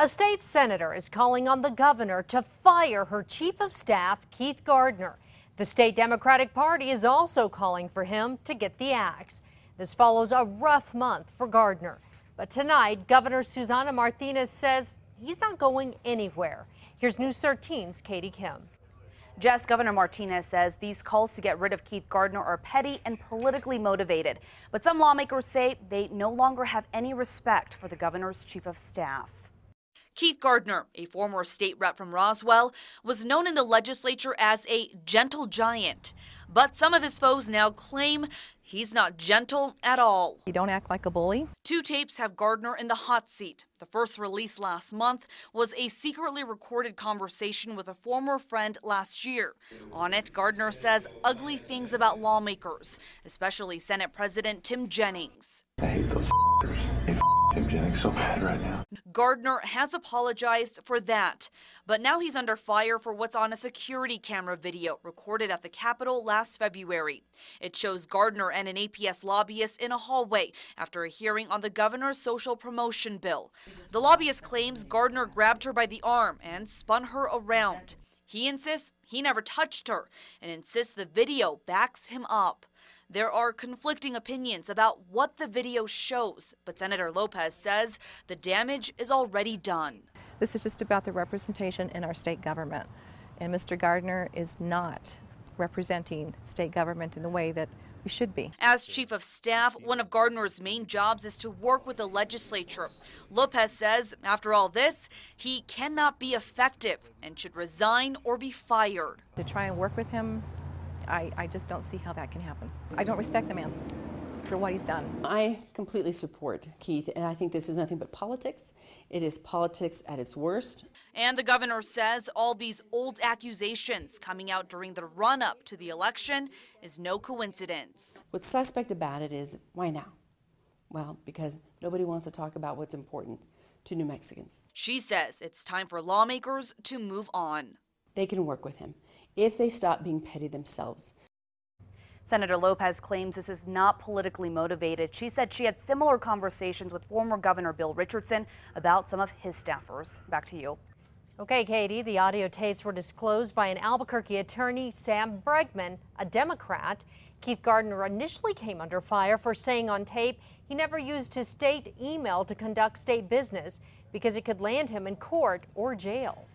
A state senator is calling on the governor to fire her chief of staff, Keith Gardner. The state Democratic Party is also calling for him to get the axe. This follows a rough month for Gardner. But tonight, Governor Susana Martinez says he's not going anywhere. Here's News 13's Katie Kim. Jess, Governor Martinez says these calls to get rid of Keith Gardner are petty and politically motivated. But some lawmakers say they no longer have any respect for the governor's chief of staff. Keith Gardner, a former state rep from Roswell, was known in the legislature as a gentle giant. But some of his foes now claim he's not gentle at all. You don't act like a bully. 2 tapes have Gardner in the hot seat. The first released last month was a secretly recorded conversation with a former friend last year. On it, Gardner says ugly things about lawmakers, especially Senate President Tim Jennings. I hate those Tim Jennings so bad right now. Gardner has apologized for that, but now he's under fire for what's on a security camera video recorded at the Capitol last February. It shows Gardner and an APS lobbyist in a hallway after a hearing on the governor's social promotion bill. The lobbyist claims Gardner grabbed her by the arm and spun her around. He insists he never touched her and insists the video backs him up. There are conflicting opinions about what the video shows, but Senator Lopez says the damage is already done. This is just about the representation in our state government, and Mr. Gardner is not representing state government in the way that we should be. As chief of staff, one of Gardner's main jobs is to work with the legislature. Lopez says after all this, he cannot be effective and should resign or be fired. To try and work with him, I just don't see how that can happen. I don't respect the man for what he's done. I completely support Keith, and I think this is nothing but politics. It is politics at its worst. And the governor says all these old accusations coming out during the run-up to the election is no coincidence. What's suspect about it is, why now? Well, because nobody wants to talk about what's important to New Mexicans. She says it's time for lawmakers to move on. They can work with him if they stop being petty themselves. Senator Lopez claims this is not politically motivated. She said she had similar conversations with former Governor Bill Richardson about some of his staffers. Back to you. Okay, Katie, the audio tapes were disclosed by an Albuquerque attorney, Sam Bregman, a Democrat. Keith Gardner initially came under fire for saying on tape he never used his state email to conduct state business because it could land him in court or jail.